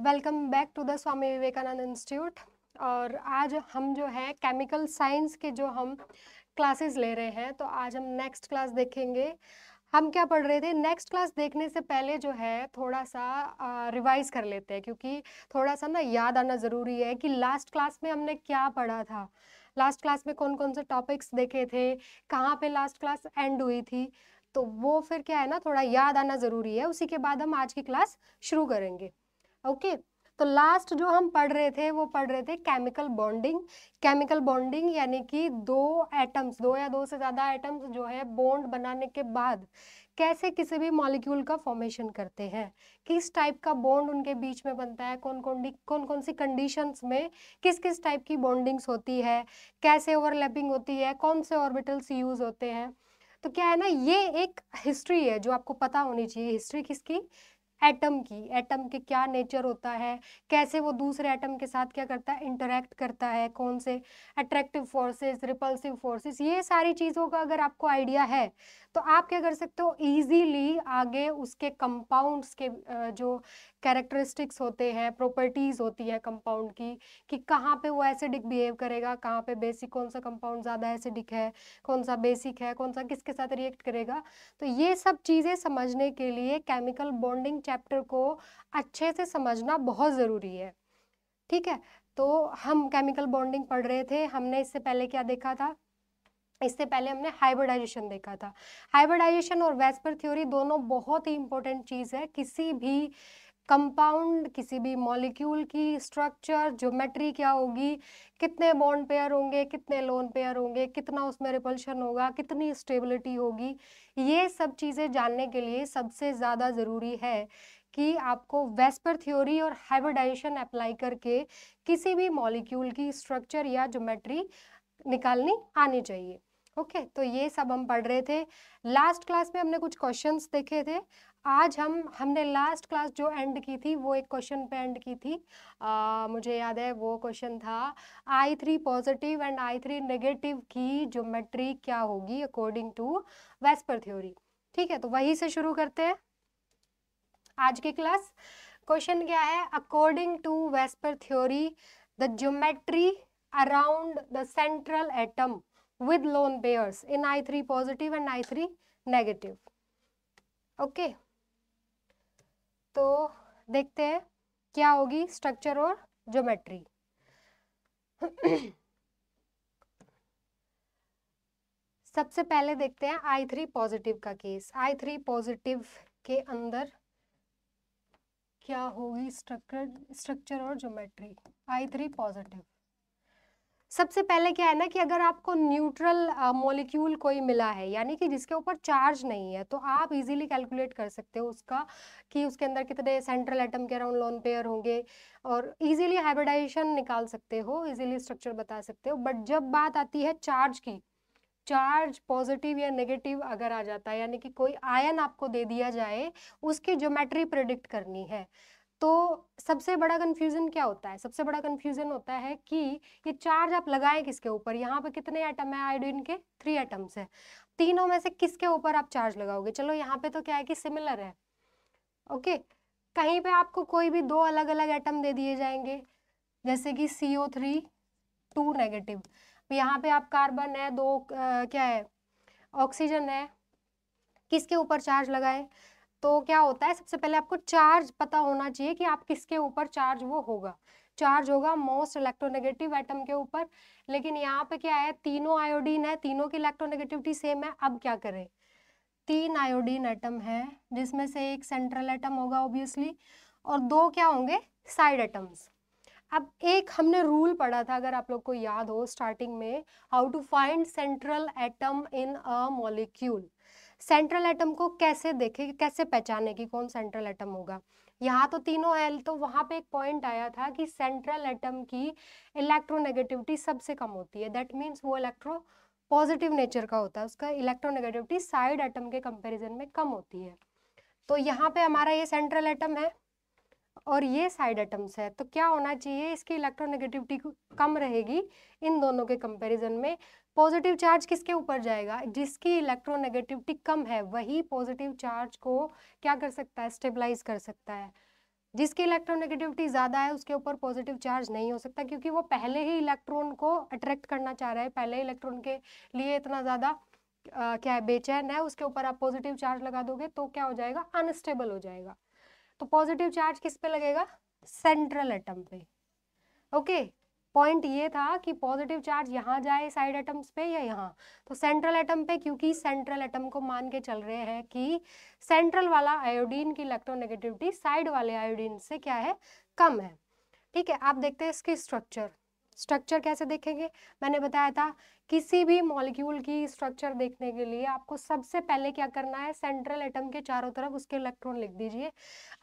Welcome back to the Swami Vivekananda institute. और आज हम जो है केमिकल साइंस के जो हम क्लासेस ले रहे हैं, तो आज हम नेक्स्ट क्लास देखेंगे। हम क्या पढ़ रहे थे, नेक्स्ट क्लास देखने से पहले जो है थोड़ा सा रिवाइज कर लेते हैं, क्योंकि थोड़ा सा ना याद आना ज़रूरी है कि लास्ट क्लास में हमने क्या पढ़ा था, लास्ट क्लास में कौन कौन से टॉपिक्स देखे थे, कहाँ पे लास्ट क्लास एंड हुई थी। तो वो फिर क्या है ना, थोड़ा याद आना ज़रूरी है, उसी के बाद हम आज की क्लास शुरू करेंगे। ओके तो लास्ट जो हम पढ़ रहे थे वो पढ़ रहे थे केमिकल बॉन्डिंग। केमिकल बॉन्डिंग यानी कि दो एटम्स, दो या दो से ज़्यादा एटम्स जो है बॉन्ड बनाने के बाद कैसे किसी भी मॉलिक्यूल का फॉर्मेशन करते हैं, किस टाइप का बॉन्ड उनके बीच में बनता है, कौन कौन सी कंडीशंस में किस किस टाइप की बॉन्डिंग्स होती है, कैसे ओवरलैपिंग होती है, कौन से ऑर्बिटल्स यूज होते हैं। तो क्या है ना, ये एक हिस्ट्री है जो आपको पता होनी चाहिए। हिस्ट्री किसकी? एटम की। एटम के क्या नेचर होता है, कैसे वो दूसरे एटम के साथ क्या करता है, इंटरेक्ट करता है, कौन से अट्रैक्टिव फोर्सेस, रिपल्सिव फोर्सेस, ये सारी चीज़ों का अगर आपको आइडिया है तो आप क्या कर सकते हो, इजीली आगे उसके कंपाउंड्स के जो कैरेक्टरिस्टिक्स होते हैं, प्रॉपर्टीज होती है कंपाउंड की, कि कहाँ पे वो एसिडिक बिहेव करेगा, कहाँ पे बेसिक, कौन सा कंपाउंड ज़्यादा एसिडिक है, कौन सा बेसिक है, कौन सा किसके साथ रिएक्ट करेगा। तो ये सब चीज़ें समझने के लिए केमिकल बॉन्डिंग चैप्टर को अच्छे से समझना बहुत ज़रूरी है। ठीक है, तो हम केमिकल बॉन्डिंग पढ़ रहे थे। हमने इससे पहले क्या देखा था? इससे पहले हमने हाइब्रिडाइजेशन देखा था। हाइब्रिडाइजेशन और वेस्पर थ्योरी दोनों बहुत ही इंपॉर्टेंट चीज़ है। किसी भी कंपाउंड, किसी भी मॉलिक्यूल की स्ट्रक्चर, ज्योमेट्री क्या होगी, कितने बॉन्ड पेयर होंगे, कितने लोन पेयर होंगे, कितना उसमें रिपल्शन होगा, कितनी स्टेबिलिटी होगी, ये सब चीज़ें जानने के लिए सबसे ज़्यादा ज़रूरी है कि आपको वेस्पर थ्योरी और हाइब्रिडाइजेशन अप्लाई करके किसी भी मॉलिक्यूल की स्ट्रक्चर या ज्योमेट्री निकालनी आनी चाहिए। ओके तो ये सब हम पढ़ रहे थे। लास्ट क्लास में हमने कुछ क्वेश्चंस देखे थे। आज हमने लास्ट क्लास जो एंड की थी वो एक क्वेश्चन पे एंड की थी। मुझे याद है वो क्वेश्चन था, I3 positive and I3 negative की ज्योमेट्री क्या होगी अकॉर्डिंग टू वेस्पर थ्योरी। ठीक है, तो वही से शुरू करते हैं आज की क्लास। क्वेश्चन क्या है, according to VSEPR theory the geometry around the central atom with lone pairs in I3 positive and I3 negative. Okay तो देखते हैं क्या होगी स्ट्रक्चर और ज्योमेट्री। सबसे पहले देखते हैं I3 पॉजिटिव का केस। I3 पॉजिटिव के अंदर क्या होगी स्ट्रक्चर और ज्योमेट्री। I3 पॉजिटिव, सबसे पहले क्या है ना कि अगर आपको न्यूट्रल मॉलिक्यूल कोई मिला है, यानी कि जिसके ऊपर चार्ज नहीं है, तो आप इजीली कैलकुलेट कर सकते हो उसका कि उसके अंदर कितने सेंट्रल एटम के अराउंड लोन पेयर होंगे, और इजीली हाइब्रिडाइजेशन निकाल सकते हो, इजीली स्ट्रक्चर बता सकते हो। बट जब बात आती है चार्ज की, चार्ज पॉजिटिव या नेगेटिव अगर आ जाता है, यानी कि कोई आयन आपको दे दिया जाए, उसकी ज्योमेट्री प्रिडिक्ट करनी है, तो सबसे बड़ा कंफ्यूजन क्या होता है? सबसे बड़ा कंफ्यूजन होता है कि ये चार्ज आप लगाएं किसके ऊपर। यहाँ पे कितने एटम है आयोडीन के? 3 एटम्स है। तीनों में से किसके ऊपर आप चार्ज लगाओगे? चलो यहाँ पे तो क्या है कि सिमिलर है। ओके, कहीं पे आपको कोई भी दो अलग अलग एटम दे दिए जाएंगे, जैसे कि CO3 2 नेगेटिव, यहाँ पे आप कार्बन है, दो क्या है, ऑक्सीजन है, किसके ऊपर चार्ज लगाएं? तो क्या होता है, सबसे पहले आपको चार्ज पता होना चाहिए कि आप किसके ऊपर चार्ज वो होगा। चार्ज होगा मोस्ट इलेक्ट्रोनेगेटिव एटम के ऊपर। लेकिन यहाँ पे क्या है, तीनों आयोडीन है, तीनों की इलेक्ट्रोनेगेटिविटी सेम है। अब क्या करें, 3 आयोडीन एटम है, जिसमें से एक सेंट्रल एटम होगा ऑब्वियसली, और दो क्या होंगे, साइड एटम्स। अब एक हमने रूल पढ़ा था, अगर आप लोग को याद हो स्टार्टिंग में, how to find central atom in a molecule. Central atom को कैसे देखें, कैसे पहचाने कि कौन सेंट्रल एटम होगा। यहाँ तो तीनों है, तो वहां पे एक पॉइंट आया था कि सेंट्रल एटम की इलेक्ट्रोनेगेटिविटी सबसे कम होती है। दैट मीन्स वो इलेक्ट्रो पॉजिटिव नेचर का होता है, उसका इलेक्ट्रोनेगेटिविटी साइड एटम के कंपेरिजन में कम होती है। तो यहाँ पे हमारा ये सेंट्रल एटम है और ये साइड एटम्स है, तो क्या होना चाहिए, इसकी इलेक्ट्रोनेगेटिविटी कम रहेगी इन दोनों के कंपैरिजन में। पॉजिटिव चार्ज किसके ऊपर जाएगा? जिसकी इलेक्ट्रोनेगेटिविटी कम है, वही पॉजिटिव चार्ज को क्या कर सकता है, स्टेबलाइज कर सकता है। जिसकी इलेक्ट्रोनेगेटिविटी ज़्यादा है उसके ऊपर पॉजिटिव चार्ज नहीं हो सकता, क्योंकि वो पहले ही इलेक्ट्रॉन को अट्रैक्ट करना चाह रहा है, पहले ही इलेक्ट्रॉन के लिए इतना ज़्यादा क्या है, बेचैन है, उसके ऊपर आप पॉजिटिव चार्ज लगा दोगे तो क्या हो जाएगा, अनस्टेबल हो जाएगा। तो पॉजिटिव चार्ज किस पे लगेगा, सेंट्रल एटम पे। ओके, पॉइंट ये था कि पॉजिटिव चार्ज यहाँ जाए साइड एटम्स पे या यहाँ, तो सेंट्रल एटम पे, क्योंकि सेंट्रल एटम को मान के चल रहे हैं कि सेंट्रल वाला आयोडीन की इलेक्ट्रोनेगेटिविटी साइड वाले आयोडीन से क्या है, कम है। ठीक है, आप देखते हैं इसकी स्ट्रक्चर कैसे देखेंगे। मैंने बताया था किसी भी मॉलिक्यूल की स्ट्रक्चर देखने के लिए आपको सबसे पहले क्या करना है, सेंट्रल एटम के चारों तरफ उसके इलेक्ट्रॉन लिख दीजिए।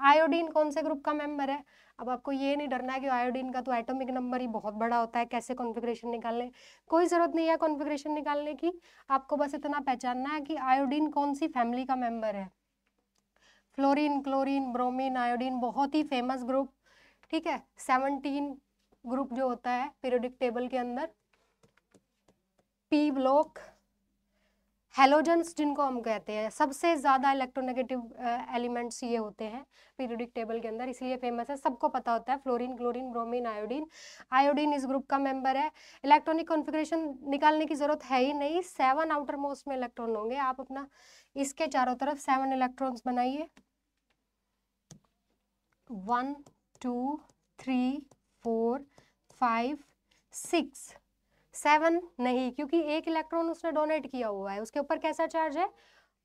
आयोडीन कौन से ग्रुप का मेंबर है, अब आपको ये नहीं डरना है कि आयोडीन का तो एटॉमिक नंबर ही बहुत बड़ा होता है, कैसे कॉन्फ़िगरेशन निकालने, कोई ज़रूरत नहीं है कॉन्फ़िगरेशन निकालने की, आपको बस इतना पहचानना है कि आयोडीन कौन सी फैमिली का मेंबर है। फ्लोरीन, क्लोरीन, ब्रोमीन, आयोडीन, बहुत ही फेमस ग्रुप। ठीक है, 17 ग्रुप जो होता है पीरियोडिक टेबल के अंदर, पी ब्लॉक, हेलोजेंस जिनको हम कहते हैं, सबसे ज़्यादा इलेक्ट्रोनेगेटिव एलिमेंट्स ये होते हैं पीरियोडिक टेबल के अंदर, इसलिए फेमस है, सबको पता होता है, fluorine, chlorine, bromine, iodine. Iodine इस ग्रुप का मेंबर है। इलेक्ट्रॉनिक कॉन्फ़िगरेशन निकालने की जरूरत है ही नहीं, 7 आउटर मोस्ट में इलेक्ट्रॉन होंगे, आप अपना इसके चारों तरफ 7 इलेक्ट्रॉन्स बनाइए, 1 2 3 4 5 6 7 नहीं, क्योंकि एक इलेक्ट्रॉन उसने डोनेट किया हुआ है, उसके ऊपर कैसा चार्ज है,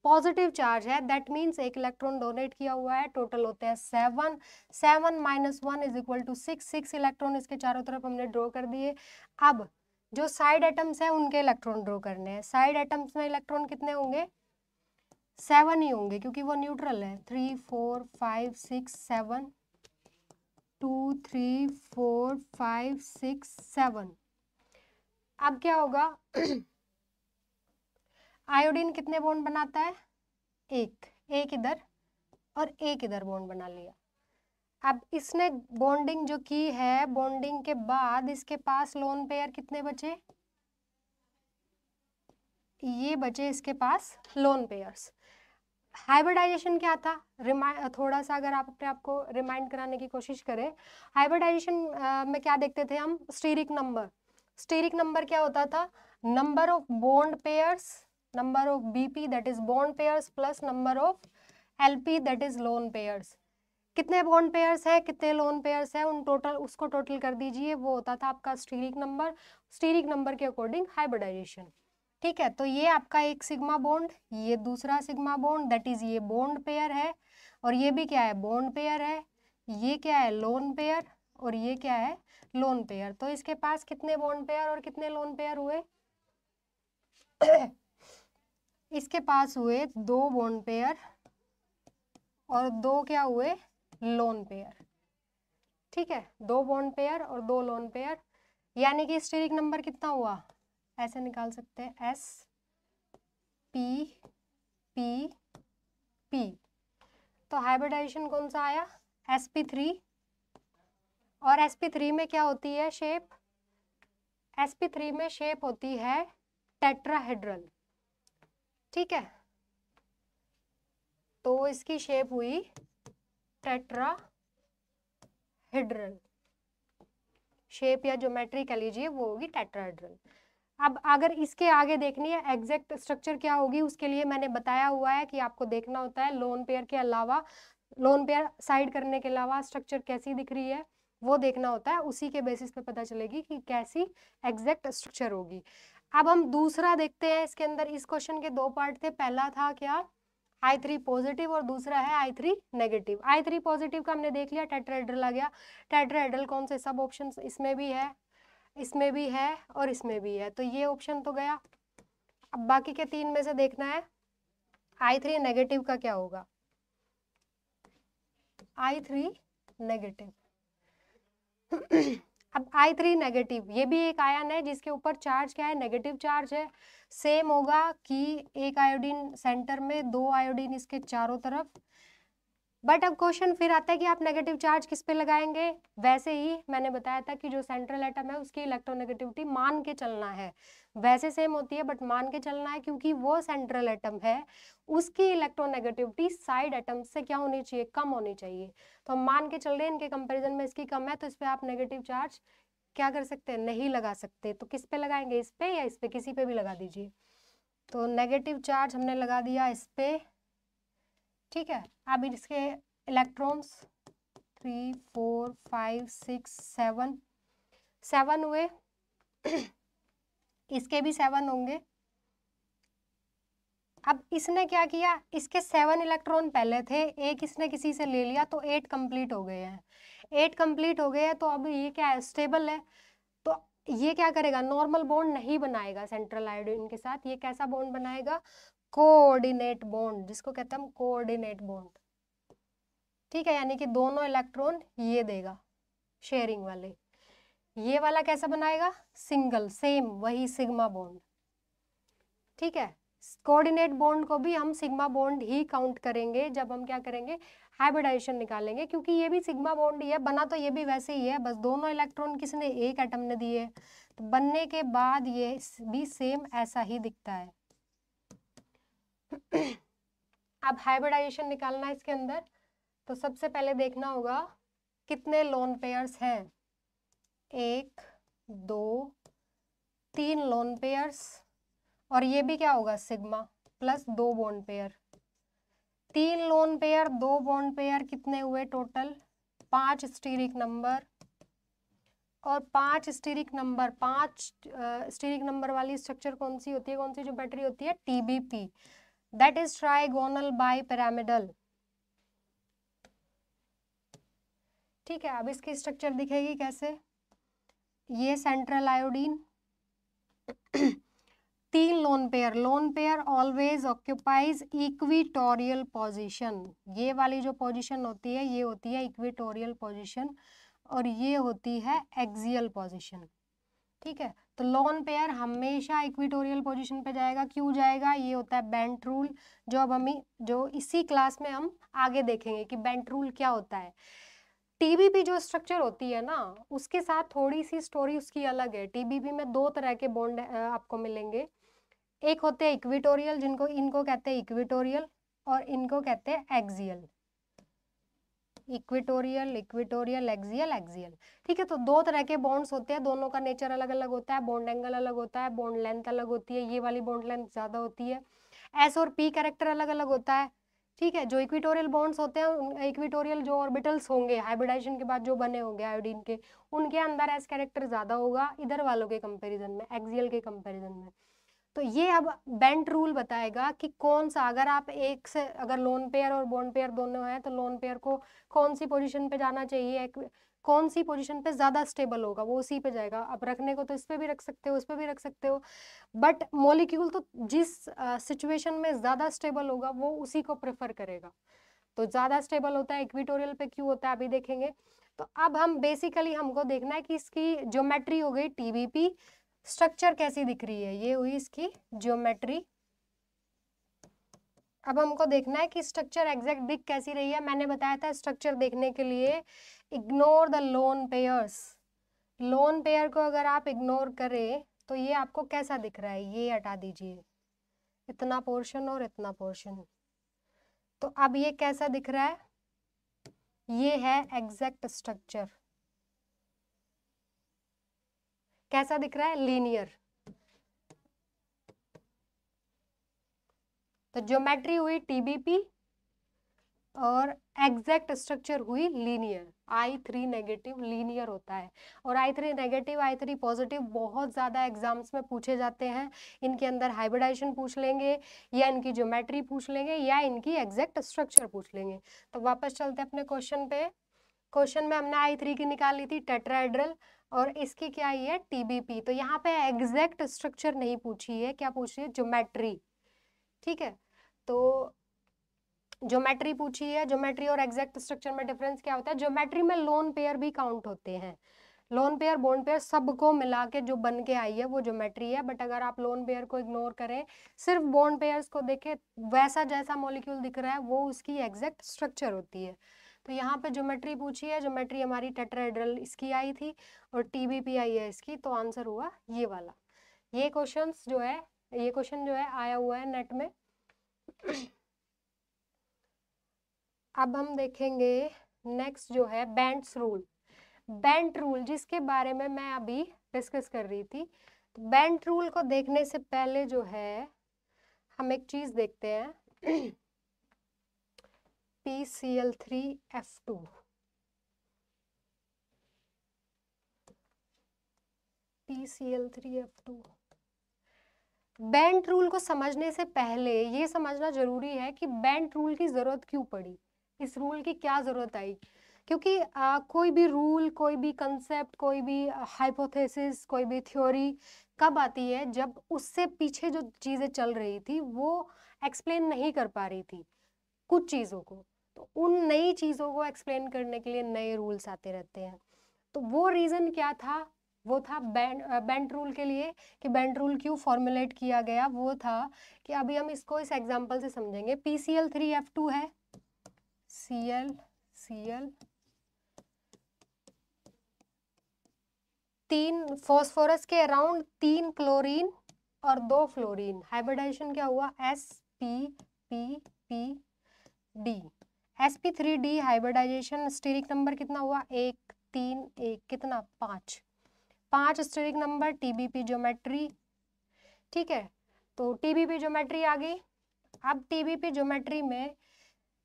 पॉजिटिव चार्ज है, दैट मीन्स एक इलेक्ट्रॉन डोनेट किया हुआ है, टोटल होते हैं 7, 7 minus 1 is equal to 6, 6 electron इसके चारों तरफ हमने ड्रॉ कर दिए। अब जो साइड एटम्स हैं उनके इलेक्ट्रॉन ड्रॉ करने हैं, साइड एटम्स में इलेक्ट्रॉन कितने होंगे, 7 ही होंगे, क्योंकि वो न्यूट्रल है, 3 4 5 6 7, 2 3 4 5 6 7। अब क्या होगा, आयोडीन कितने बॉन्ड बनाता है, एक इधर और एक इधर बॉन्ड बना लिया। अब इसने बॉन्डिंग जो की है, बॉन्डिंग के बाद इसके पास लोन पेयर कितने बचे, ये बचे इसके पास लोन पेयर्स। हाइब्रिडाइजेशन क्या था, थोड़ा सा अगर आप अपने आप को रिमाइंड कराने की कोशिश करें, हाइब्रिडाइजेशन में क्या देखते थे हम, स्टीरिक नंबर। स्टीरिक नंबर क्या होता था, number of bond pairs, number of BP that is bond pairs plus number of LP that is lone pairs. कितने बॉन्ड पेयर्स है, कितने लोन पेयर्स है, उन टोटल उसको टोटल कर दीजिए, वो होता था आपका स्टीरिक नंबर। स्टीरिक नंबर के अकॉर्डिंग हाइब्रिडाइजेशन। ठीक है, तो ये आपका एक सिग्मा बॉन्ड, ये दूसरा सिग्मा बॉन्ड, दैट इज ये बॉन्ड पेयर है, और ये भी क्या है, बॉन्ड पेयर है, ये क्या है, लोन पेयर, और ये क्या है, लोन पेयर। तो इसके पास कितने बॉन्ड पेयर और कितने लोन पेयर हुए इसके पास हुए 2 बॉन्ड पेयर और 2 क्या हुए, लोन पेयर। ठीक है, 2 बॉन्ड पेयर और 2 लोन पेयर, यानी कि स्टीरिक नंबर कितना हुआ, ऐसे निकाल सकते हैं, एस पी पी पी। तो हाइब्रिडाइजेशन कौन सा आया, sp3, और sp3 में क्या होती है शेप, sp3 में शेप होती है टेट्राहेड्रल। ठीक है, तो इसकी शेप हुई टेट्राहेड्रल, शेप या ज्योमेट्री कह लीजिए, वो होगी टेट्राहेड्रल। अब अगर इसके आगे देखनी है एग्जैक्ट स्ट्रक्चर क्या होगी, उसके लिए मैंने बताया हुआ है कि आपको देखना होता है लोन पेयर के अलावा, लोन पेयर साइड करने के अलावा स्ट्रक्चर कैसी दिख रही है वो देखना होता है, उसी के बेसिस पे पता चलेगी कि कैसी एग्जैक्ट स्ट्रक्चर होगी। अब हम दूसरा देखते हैं, इसके अंदर इस क्वेश्चन के 2 पार्ट थे, पहला था क्या, I3 पॉजिटिव और दूसरा है I3 नेगेटिव। I3 पॉजिटिव का हमने देख लिया, टेट्राहेड्रल आ गया। टेट्राहेड्रल कौन से सब ऑप्शन, इसमें भी है, इसमें भी है और इसमें भी है, तो ये ऑप्शन तो गया। अब बाकी के 3 में से देखना है I3 नेगेटिव का क्या होगा, I3 नेगेटिव अब I3 नेगेटिव, ये भी एक आयन है जिसके ऊपर चार्ज क्या है, नेगेटिव चार्ज है। सेम होगा कि एक आयोडीन सेंटर में, 2 आयोडीन इसके चारों तरफ, बट अब क्वेश्चन फिर आता है कि आप नेगेटिव चार्ज किस पे लगाएंगे। वैसे ही मैंने बताया था कि जो सेंट्रल एटम है उसकी इलेक्ट्रोनेगेटिविटी मान के चलना है, वैसे सेम होती है बट मान के चलना है, क्योंकि वो सेंट्रल एटम है उसकी इलेक्ट्रोनेगेटिविटी साइड एटम से क्या होनी चाहिए, कम होनी चाहिए। तो हम मान के चल रहे हैं इनके कंपेरिजन में इसकी कम है, तो इस पर आप नेगेटिव चार्ज क्या कर सकते हैं, नहीं लगा सकते। तो किस पे लगाएंगे, इस पे या इस पे, किसी पे भी लगा दीजिए। तो नेगेटिव चार्ज हमने लगा दिया इस पे, ठीक है। अब इसके इलेक्ट्रॉन्स 3 4 5 6 7 7 हुए इसके भी 7 होंगे। अब इसने क्या किया, इसके 7 इलेक्ट्रॉन पहले थे, एक इसने किसी से ले लिया, तो 8 कंप्लीट हो गए हैं। 8 कंप्लीट हो गए हैं, तो अब ये क्या है, स्टेबल है। तो ये क्या करेगा, नॉर्मल बॉन्ड नहीं बनाएगा सेंट्रल आयोडीन के साथ, ये कैसा बॉन्ड बनाएगा, कोऑर्डिनेट बॉन्ड, जिसको कहते हैं हम कोऑर्डिनेट बॉन्ड, ठीक है। यानी कि दोनों इलेक्ट्रॉन ये देगा शेयरिंग वाले। ये वाला कैसा बनाएगा, सिंगल, सेम वही सिग्मा बॉन्ड, ठीक है। कोऑर्डिनेट बॉन्ड को भी हम सिग्मा बॉन्ड ही काउंट करेंगे जब हम क्या करेंगे, हाइब्रिडाइजेशन निकालेंगे, क्योंकि ये भी सिग्मा बॉन्ड ही है, बना तो ये भी वैसे ही है, बस दोनों इलेक्ट्रॉन किसने, एक एटम ने दिए, तो बनने के बाद ये भी सेम ऐसा ही दिखता है। अब हाइब्रिडाइजेशन निकालना है इसके अंदर, तो सबसे पहले देखना होगा कितने लोन पेयर्स हैं, 1 2 3 लोन पेयर्स, और ये भी क्या होगा, sigma plus 2 bond pair, 3 lone pair 2 bond pair, कितने हुए टोटल, 5 स्टीरिक नंबर। और 5 स्टीरिक नंबर, 5 स्टीरिक नंबर वाली स्ट्रक्चर कौन सी होती है, कौन सी जो बैटरी होती है, TBP, that is trigonal bipyramidal, ठीक है। अब इसकी स्ट्रक्चर दिखेगी कैसे, ये central iodine 3 lone pair always occupies equatorial position, ये वाली जो पोजीशन होती है ये होती है इक्विटोरियल पोजीशन, और ये होती है एक्सियल पोजीशन, ठीक है। तो लोन पेयर हमेशा इक्विटोरियल पोजीशन पे जाएगा, क्यों जाएगा, ये होता है बेंट रूल, जो अब हम जो इसी क्लास में हम आगे देखेंगे कि बेंट रूल क्या होता है। टीबीपी जो स्ट्रक्चर होती है ना, उसके साथ थोड़ी सी स्टोरी उसकी अलग है। टीबीपी में 2 तरह के बॉन्ड आपको मिलेंगे, एक होते हैं इक्विटोरियल, जिनको इनको कहते हैं इक्विटोरियल, और इनको कहते हैं axial, equatorial equatorial axial axial, ठीक है। तो 2 तरह के बॉन्ड्स होते हैं, दोनों का नेचर अलग अलग होता है, बॉन्ड एंगल अलग होता है, बॉन्ड लेंथ अलग होती है, ये वाली बॉन्ड लेंथ ज्यादा होती है, एस और पी कैरेक्टर अलग अलग होता है, ठीक है। जो इक्विटोरियल बॉन्ड्स होते हैं, इक्विटोरियल जो ऑर्बिटल्स होंगे हाइब्रिडाइजेशन के बाद जो बने होंगे आयोडीन के, उनके अंदर एस कैरेक्टर ज्यादा होगा इधर वालों के कंपेरिजन में, एक्सियल के कंपेरिजन में। तो ये अब बेंट रूल बताएगा कि कौन सा, अगर आप एक से, अगर लोन पेयर और बॉन्ड पेयर दोनों हैं, तो लोन पेयर को कौन सी पोजीशन पे जाना चाहिए, कौन सी पोजीशन पे ज्यादा स्टेबल होगा वो उसी पे जाएगा। अब रखने को तो इस पे भी रख सकते हो, उस पे भी रख सकते हो, बट मॉलिक्यूल तो जिस सिचुएशन में ज्यादा स्टेबल होगा वो उसी को प्रेफर करेगा। तो ज्यादा स्टेबल होता है इक्विटोरियल पे, क्यों होता है अभी देखेंगे। तो अब हम बेसिकली हमको देखना है कि इसकी ज्योमेट्री हो गई टीबीपी, स्ट्रक्चर कैसी दिख रही है, ये हुई इसकी ज्योमेट्री। अब हमको देखना है कि स्ट्रक्चर एग्जैक्ट दिख कैसी रही है। मैंने बताया था स्ट्रक्चर देखने के लिए ignore the lone pairs, lone pair को अगर आप इग्नोर करें तो ये आपको कैसा दिख रहा है, ये हटा दीजिए, इतना पोर्शन और इतना पोर्शन, तो अब ये कैसा दिख रहा है, ये है एग्जैक्ट स्ट्रक्चर, कैसा दिख रहा है, लीनियर। तो ज्योमेट्री हुई टीबीपी और एग्जैक्ट स्ट्रक्चर हुई लीनियर। I3 नेगेटिव लीनियर होता है, और I3 नेगेटिव I3 पॉजिटिव बहुत ज़्यादा एग्जाम्स में पूछे जाते हैं। इनके अंदर हाइब्रिडाइजेशन पूछ लेंगे, या इनकी ज्योमेट्री पूछ लेंगे, या इनकी एग्जैक्ट स्ट्रक्चर पूछ लेंगे। तो वापस चलते हैं अपने क्वेश्चन पे। क्वेश्चन में हमने I3 की निकाली थी टेट्राहेड्रल, और इसकी क्या आई है, टीबीपी। तो यहाँ पे एग्जैक्ट स्ट्रक्चर नहीं पूछी है, क्या पूछी है, ज्योमेट्री, ठीक है। तो ज्योमेट्री पूछी है, ज्योमेट्री और एग्जैक्ट स्ट्रक्चर में डिफरेंस क्या होता है, ज्योमेट्री में लोन पेयर भी काउंट होते हैं, लोन पेयर बोन पेयर सबको मिला के जो बन के आई है वो ज्योमेट्री है। बट अगर आप लोन पेयर को इग्नोर करें, सिर्फ बोन पेयर्स को देखें, वैसा जैसा मॉलिक्यूल दिख रहा है वो उसकी एग्जैक्ट स्ट्रक्चर होती है। तो यहाँ पे ज्योमेट्री पूछी है, ज्योमेट्री हमारी टेट्राहेड्रल इसकी आई थी और टीबीपी आई है इसकी, तो आंसर हुआ ये वाला। ये क्वेश्चन जो है आया हुआ है नेट में। अब हम देखेंगे नेक्स्ट जो है बेंट्स रूल। बेंट रूल जिसके बारे में मैं अभी डिस्कस कर रही थी। तो बेंट रूल को देखने से पहले जो है हम एक चीज देखते हैं, PCl3F2। PCl3F2 बेंट रूल को समझने से पहले ये समझना जरूरी है कि बेंट रूल की जरूरत क्यों पड़ी, इस रूल की क्या जरूरत आई। क्योंकि कोई भी रूल, कोई भी कंसेप्ट, कोई भी हाइपोथेसिस, कोई भी थ्योरी कब आती है, जब उससे पीछे जो चीजें चल रही थी वो एक्सप्लेन नहीं कर पा रही थी कुछ चीजों को। तो उन नई चीजों को एक्सप्लेन करने के लिए नए रूल्स आते रहते हैं। तो वो रीजन क्या था, वो था बेंट रूल के लिए, कि बेंट रूल क्यों फॉर्मुलेट किया गया, वो था कि अभी हम इसको इस एग्जांपल से समझेंगे। PCl3F2 है, Cl 3 फॉस्फोरस के अराउंड 3 क्लोरीन और 2 फ्लोरीन, हाइब्रिडाइजेशन क्या हुआ, sp3d। sp3d hybridisation, steric number कितना हुआ, 1 3 1 कितना 5 स्टेरिक नंबर, टीबीपी ज्योमेट्री। ठीक है, तो टीबीपी ज्योमेट्री आ गई। अब टीबीपी ज्योमेट्री में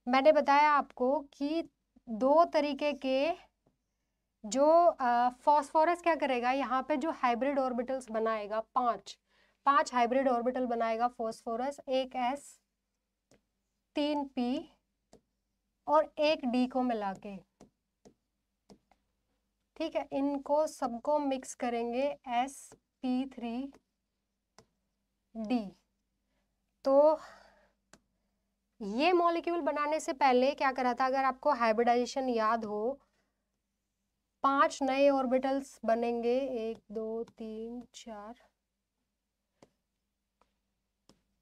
मैंने बताया आपको कि 2 तरीके के जो फॉस्फोरस क्या करेगा, यहाँ पे जो हाइब्रिड ऑर्बिटल्स बनाएगा, 5 हाइब्रिड ऑर्बिटल बनाएगा फॉस्फोरस, एक s 3 p और एक d को मिला के। ठीक है, इनको सबको मिक्स करेंगे sp3d। तो ये मॉलिक्यूल बनाने से पहले क्या करा था, अगर आपको हाइब्रिडाइजेशन याद हो, 5 नए ऑर्बिटल्स बनेंगे, 1 2 3 4,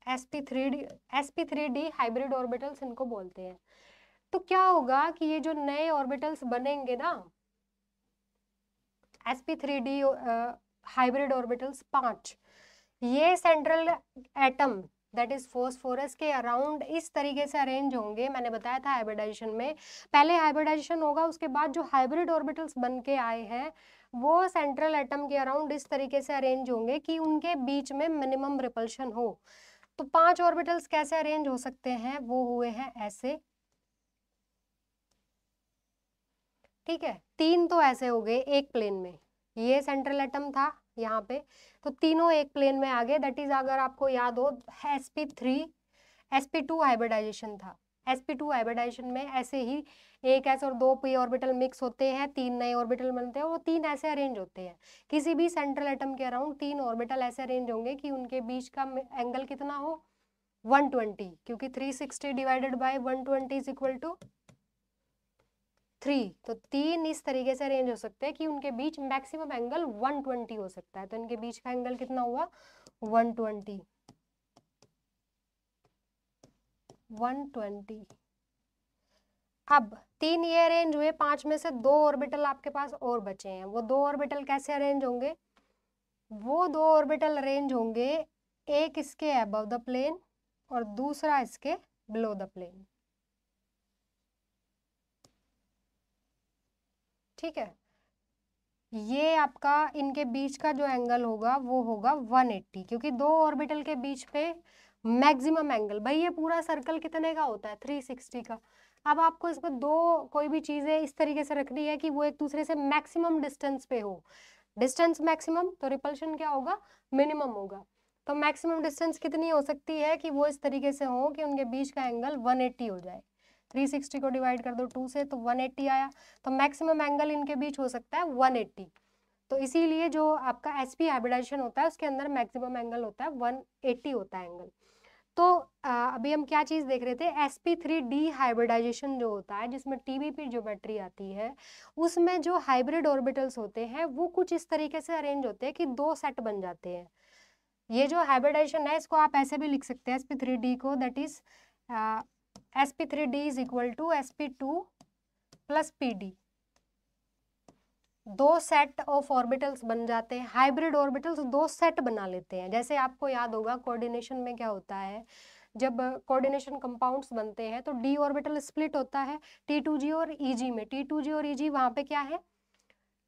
sp3d हाइब्रिड ऑर्बिटल्स इनको बोलते हैं। तो क्या होगा कि ये जो नए ऑर्बिटल्स बनेंगे ना, sp3d हाइब्रिड ऑर्बिटल्स 5, ये central atom that is phosphorus के अराउंड इस तरीके से अरेंज होंगे। मैंने बताया था हाइब्रिडाइजेशन में, पहले हाइब्रिडाइजेशन होगा, उसके बाद जो हाइब्रिड ऑर्बिटल्स बन के आए हैं वो सेंट्रल एटम के अराउंड इस तरीके से अरेंज होंगे कि उनके बीच में मिनिमम रिपल्शन हो। तो 5 ऑर्बिटल्स कैसे अरेंज हो सकते हैं, वो हुए हैं ऐसे। ठीक है, 3 तो ऐसे हो गए एक प्लेन में, ये सेंट्रल एटम था यहाँ पे, तो तीनों एक प्लेन में आ गए। दैट इज अगर आपको याद हो sp2 हाइब्रिडाइजेशन था। sp2 हाइब्रिडाइजेशन में ऐसे ही एक s और 2 p ऑर्बिटल मिक्स होते हैं, 3 नए ऑर्बिटल बनते हैं, वो 3 ऐसे अरेंज होते हैं। किसी भी सेंट्रल एटम के अराउंड 3 ऑर्बिटल ऐसे अरेंज होंगे कि उनके बीच का एंगल कितना हो, 120, क्योंकि 360 divided by 120 is equal to 3। तो 3 इस तरीके से अरेंज हो सकते हैं कि उनके बीच मैक्सिमम एंगल 120 हो सकता है। तो इनके बीच का एंगल कितना हुआ, 120। अब 3 ये अरेंज हुए, 5 में से 2 ऑर्बिटल आपके पास और बचे हैं। वो 2 ऑर्बिटल कैसे अरेंज होंगे, वो 2 ऑर्बिटल अरेंज होंगे, एक इसके अबव द प्लेन और दूसरा इसके बिलो द प्लेन। ठीक है, ये आपका इनके बीच का जो एंगल होगा वो होगा 180, क्योंकि 2 ऑर्बिटल के बीच पे मैक्सिमम एंगल, भाई ये पूरा सर्कल कितने का होता है, 360 का। अब आपको इसमें 2 कोई भी चीजें इस तरीके से रखनी है कि वो एक दूसरे से मैक्सिमम डिस्टेंस पे हो। डिस्टेंस मैक्सिमम तो रिपल्शन क्या होगा, मिनिमम होगा। तो मैक्सिमम डिस्टेंस कितनी हो सकती है कि वो इस तरीके से हो कि उनके बीच का एंगल 180 हो जाए। 360 को डिवाइड कर दो 2 से तो 180 आया। तो मैक्सिमम एंगल इनके बीच हो सकता है 180। तो इसीलिए जो आपका sp हाइब्रिडाइजेशन होता है उसके अंदर मैक्सिमम एंगल होता है 180 होता है एंगल। तो अभी हम क्या चीज देख रहे थे, sp3d हाइब्रिडाइजेशन जो होता है, जिसमें TBP ज्योमेट्री आती है, उसमें जो हाइब्रिड ऑर्बिटल्स होते हैं वो कुछ इस तरीके से अरेंज होते हैं कि 2 सेट बन जाते हैं। ये जो हाइब्रिडाइजेशन है इसको आप ऐसे भी लिख सकते हैं sp3d को, that is sp3d is equal to sp2 plus pd। 2 set of orbitals बन जाते हैं, हाइब्रिड ऑर्बिटल्स 2 सेट बना लेते हैं। जैसे आपको याद होगा कोऑर्डिनेशन में क्या होता है, जब कोऑर्डिनेशन कंपाउंड्स बनते हैं तो d ऑर्बिटल स्प्लिट होता है T2g और Eg में। T2g और Eg वहां पे क्या है,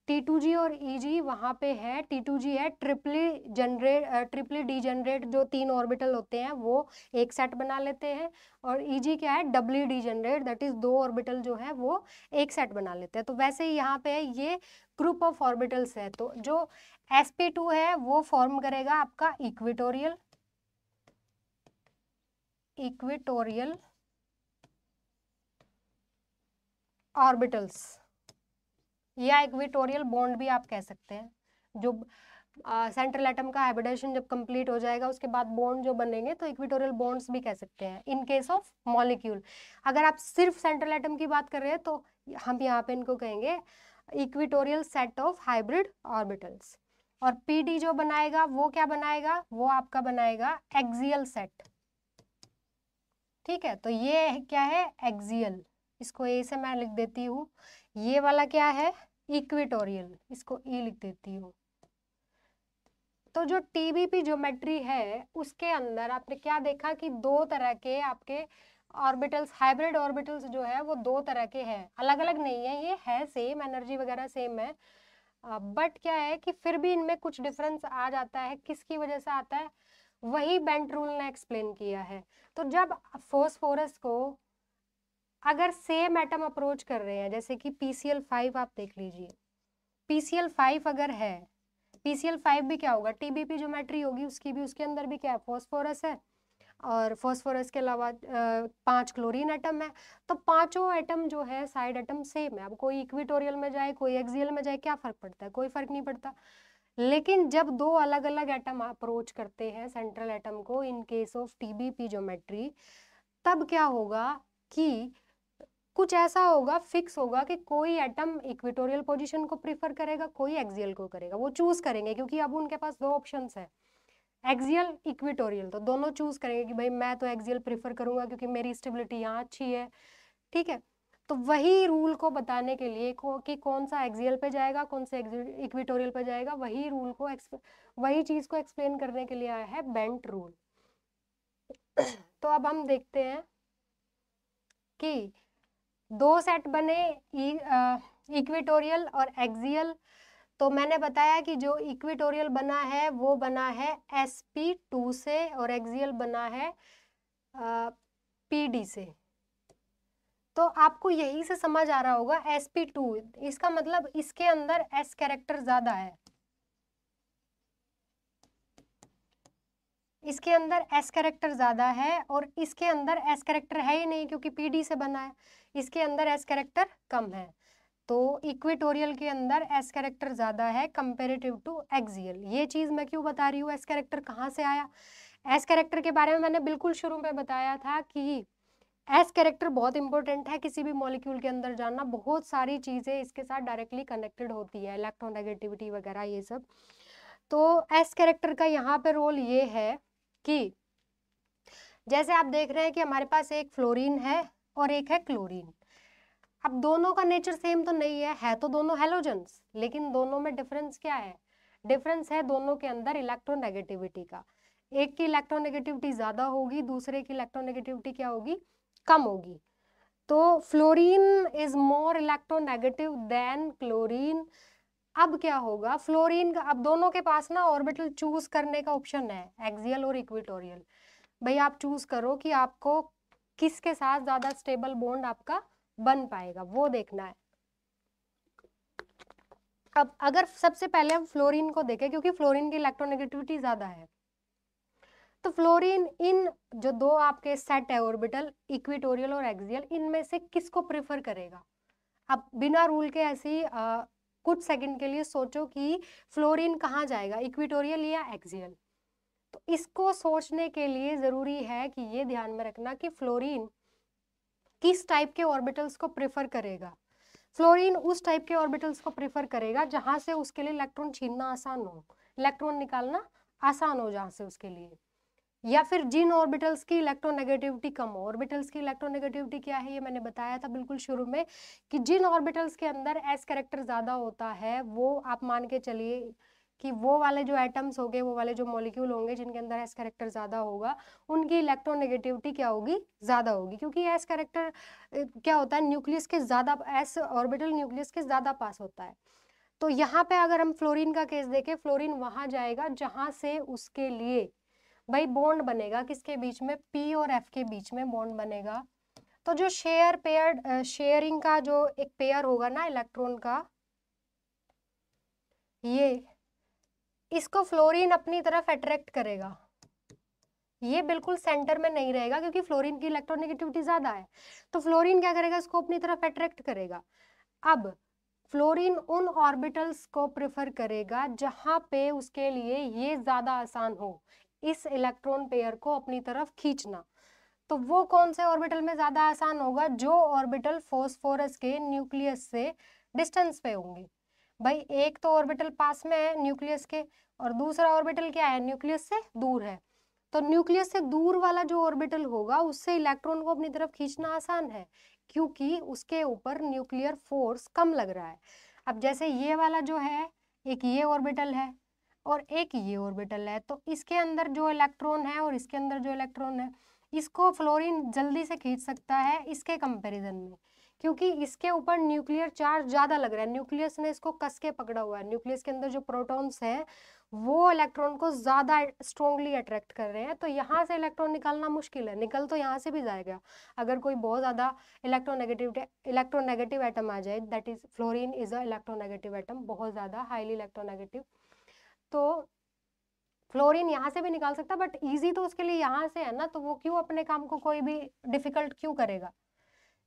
T2g और Eg वहां पे है, T2g है ट्रिपली डीजेनरेट, जो 3 ऑर्बिटल होते हैं वो एक सेट बना लेते हैं, और Eg क्या है, डबली डीजेनरेट, दैट इज 2 ऑर्बिटल जो है वो एक सेट बना लेते हैं। तो वैसे ही यहाँ पे ये ग्रुप ऑफ ऑर्बिटल्स है, तो जो sp2 है वो फॉर्म करेगा आपका इक्विटोरियल ऑर्बिटल्स, या इक्विटोरियल बॉन्ड भी आप कह सकते हैं। जो सेंट्रल एटम का हाइब्रिडाइजेशन जब कंप्लीट हो जाएगा उसके बाद बॉन्ड जो बनेंगे तो इक्विटोरियल बॉन्ड्स भी कह सकते हैं इन केस ऑफ मॉलिक्यूल। अगर आप सिर्फ सेंट्रल एटम की बात कर रहे हैं तो हम यहाँ पे इनको कहेंगे equatorial set of hybrid orbitals. और पीडी जो बनाएगा वो क्या बनाएगा, वो आपका बनाएगा एक्सियल सेट। ठीक है, तो ये क्या है, एक्सियल, इसको ए से मैं लिख देती हूँ। ये वाला क्या है, इक्विटोरियल, इसको ई लिख देती हूँ। तो जो TBP ज्योमेट्री है उसके अंदर आपने क्या देखा कि 2 तरह के आपके ऑर्बिटल्स, हाइब्रिड ऑर्बिटल्स जो है वो 2 तरह के हैं, अलग अलग नहीं है, ये है सेम, एनर्जी वगैरह सेम है, बट क्या है कि फिर भी इनमें कुछ डिफरेंस आ जाता है। किसकी वजह से आता है, वही बेंट रूल ने एक्सप्लेन किया है। तो जब फॉस्फोरस को अगर सेम एटम अप्रोच कर रहे हैं, जैसे कि PCl5 आप देख लीजिए, PCl5 अगर है, PCl5 भी क्या होगा, TBP ज्योमेट्री होगी उसकी भी, उसके अंदर भी क्या है, फॉस्फोरस है, और फॉस्फोरस के अलावा 5 क्लोरीन एटम है। तो पांचों एटम जो है साइड एटम सेम है। अब कोई इक्विटोरियल में जाए कोई एक्सियल में जाए, क्या फर्क पड़ता है, कोई फर्क नहीं पड़ता। लेकिन जब 2 अलग अलग एटम अप्रोच करते हैं सेंट्रल एटम को इन केस ऑफ TBP ज्योमेट्री, तब क्या होगा कि कुछ ऐसा होगा, फिक्स होगा कि कोई एटम इक्विटोरियल पोजीशन को प्रीफर करेगा, कोई एक्सियल को करेगा, वो चूज करेंगे, क्योंकि अब उनके पास 2 ऑप्शंस है, एक्सियल इक्विटोरियल, तो दोनों चूज करेंगे कि भाई मैं तो एक्सियल प्रीफर करूंगा क्योंकि मेरी स्टेबिलिटी यहाँ अच्छी है। ठीक है, तो वही रूल को बताने के लिए कि कौन सा एक्सियल पे जाएगा कौन सा इक्विटोरियल पे जाएगा, वही रूल को वही चीज को एक्सप्लेन करने के लिए आया है बेंट रूल। तो अब हम देखते हैं कि 2 सेट बने, इक्विटोरियल और एक्सियल। तो मैंने बताया कि जो इक्विटोरियल बना है वो बना है sp2 से और एक्सियल बना है pd से। तो आपको यही से समझ आ रहा होगा sp2, इसका मतलब इसके अंदर s कैरेक्टर ज्यादा है, इसके अंदर s कैरेक्टर ज्यादा है, और इसके अंदर s कैरेक्टर है ही नहीं क्योंकि pd से बना है, इसके अंदर s कैरेक्टर कम है। तो इक्विटोरियल के अंदर एस कैरेक्टर ज्यादा है कंपेरेटिव टू एक्सियल। ये चीज मैं क्यों बता रही हूँ, एस कैरेक्टर कहाँ से आया, एस कैरेक्टर के बारे में मैंने बिल्कुल शुरू में बताया था कि एस कैरेक्टर बहुत इंपॉर्टेंट है किसी भी मॉलिक्यूल के अंदर जानना, बहुत सारी चीजें इसके साथ डायरेक्टली कनेक्टेड होती है, इलेक्ट्रोनेगेटिविटी वगैरह ये सब। तो एस कैरेक्टर का यहाँ पे रोल ये है कि जैसे आप देख रहे हैं कि हमारे पास एक फ्लोरीन है और एक है क्लोरीन। अब दोनों का नेचर सेम तो नहीं है तो दोनों हेलोजेंस, लेकिन दोनों में डिफरेंस क्या है, डिफरेंस है दोनों के अंदर इलेक्ट्रोनेगेटिविटी का। एक की इलेक्ट्रोनेगेटिविटी ज्यादा होगी, दूसरे की इलेक्ट्रोनेगेटिविटी क्या होगी, कम होगी। तो fluorine is more electronegative than chlorine. अब क्या होगा, फ्लोरीन का, अब दोनों के पास ना ऑर्बिटल चूज करने का ऑप्शन है, एक्सियल और इक्विटोरियल। भाई आप चूज करो कि आपको किसके साथ ज्यादा स्टेबल बॉन्ड आपका बन पाएगा, वो देखना है। अब अगर सबसे पहले हम फ्लोरीन को देखें, क्योंकि फ्लोरीन की इलेक्ट्रोनेगेटिविटी ज्यादा है, तो फ्लोरीन इन जो 2 आपके सेट है ऑर्बिटल इक्विटोरियल और एक्सियल, इनमें से किसको प्रेफर करेगा। अब बिना रूल के ऐसी कुछ सेकंड के लिए सोचो कि फ्लोरीन कहाँ जाएगा, इक्विटोरियल या एक्सियल। तो इसको सोचने के लिए ज़रूरी है कि ये ध्यान में रखना कि फ्लोरीन किस टाइप के ऑर्बिटल्स को प्रेफर करेगा। फ्लोरीन उस टाइप के ऑर्बिटल्स को प्रेफर करेगा जहां से उसके लिए इलेक्ट्रॉन छीनना आसान हो, इलेक्ट्रॉन निकालना आसान हो जहां से उसके लिए, या फिर जिन ऑर्बिटल्स की इलेक्ट्रोनेगेटिविटी कम हो। ऑर्बिटल्स की इलेक्ट्रोनेगेटिविटी क्या है ये मैंने बताया था बिल्कुल शुरू में, कि जिन ऑर्बिटल्स के अंदर एस कैरेक्टर ज़्यादा होता है वो आप मान के चलिए कि वो वाले जो एटम्स होंगे, वो वाले जो मॉलिक्यूल होंगे जिनके अंदर एस कैरेक्टर ज़्यादा होगा, उनकी इलेक्ट्रोनेगेटिविटी क्या होगी, ज़्यादा होगी। क्योंकि एस कैरेक्टर क्या होता है, न्यूक्लियस के ज़्यादा, एस ऑर्बिटल न्यूक्लियस के ज़्यादा पास होता है। तो यहाँ पे अगर हम फ्लोरीन का केस देखें, फ्लोरीन वहाँ जाएगा जहाँ से उसके लिए भाई बॉन्ड बनेगा, किसके बीच में, पी और एफ के बीच में बॉन्ड बनेगा। तो जो शेयरिंग का जो एक पेयर होगा ना इलेक्ट्रॉन का, ये इसको फ्लोरीन अपनी तरफ अट्रैक्ट करेगा। ये बिल्कुल सेंटर में नहीं रहेगा क्योंकि फ्लोरीन की इलेक्ट्रोनेगेटिविटी ज्यादा है। तो फ्लोरीन क्या करेगा, इसको अपनी तरफ अट्रैक्ट करेगा। अब फ्लोरीन उन ऑर्बिटल्स को प्रेफर करेगा जहां पे उसके लिए ये ज्यादा आसान हो इस इलेक्ट्रॉन पेयर को अपनी तरफ खींचना। तो वो कौन से ऑर्बिटल में ज्यादा आसान होगा, जो ऑर्बिटल फॉस्फोरस के न्यूक्लियस से डिस्टेंस पे होंगे। भाई एक तो ऑर्बिटल पास में है न्यूक्लियस के, और दूसरा ऑर्बिटल क्या है, न्यूक्लियस से दूर है। तो न्यूक्लियस से दूर वाला जो ऑर्बिटल होगा उससे इलेक्ट्रॉन को अपनी तरफ खींचना आसान है क्योंकि उसके ऊपर न्यूक्लियर फोर्स कम लग रहा है। अब जैसे ये वाला जो है, एक ये ऑर्बिटल है और एक ये ऑर्बिटल है, तो इसके अंदर जो इलेक्ट्रॉन है और इसके अंदर जो इलेक्ट्रॉन है, इसको फ्लोरीन जल्दी से खींच सकता है इसके कंपैरिजन में, क्योंकि इसके ऊपर न्यूक्लियर चार्ज ज्यादा लग रहा है। न्यूक्लियस ने इसको कस के पकड़ा हुआ है। न्यूक्लियस के अंदर जो प्रोटॉन्स हैं वो इलेक्ट्रॉन को ज्यादा स्ट्रॉन्गली अट्रैक्ट कर रहे हैं। तो यहाँ से इलेक्ट्रॉन निकालना मुश्किल है, निकल तो यहाँ से भी जाएगा अगर कोई बहुत ज्यादा इलेक्ट्रोनेगेटिव एटम आ जाए, that is fluorine is a electronegative atom, बहुत ज्यादा हाईली इलेक्ट्रोनेगेटिव। तो फ्लोरीन यहाँ से भी निकाल सकता है, बट इजी तो उसके लिए यहाँ से है ना, तो वो क्यों अपने काम को कोई भी डिफिकल्ट क्यों करेगा।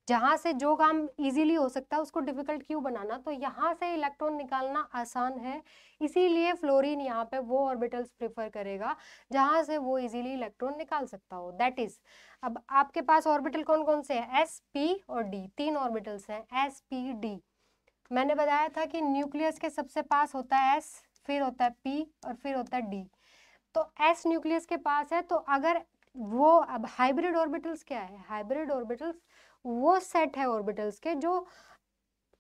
जहां से जो काम इजीली हो सकता है उसको डिफिकल्ट क्यों बनाना। तो यहाँ से इलेक्ट्रॉन निकालना आसान है, इसीलिए फ्लोरीन यहाँ पे वो ऑर्बिटल्स प्रेफर करेगा जहां से वो इजीली इलेक्ट्रॉन निकाल सकता हो। दैट इज, अब आपके पास ऑर्बिटल कौन कौन से हैं, एस, पी और डी, तीन ऑर्बिटल्स हैं, एस, पी, डी। मैंने बताया था कि न्यूक्लियस के सबसे पास होता है एस, फिर होता है पी और फिर होता है डी। तो एस न्यूक्लियस के पास है, तो अगर वो, अब हाइब्रिड ऑर्बिटल्स क्या है, हाइब्रिड ऑर्बिटल्स वो सेट है ऑर्बिटल्स के जो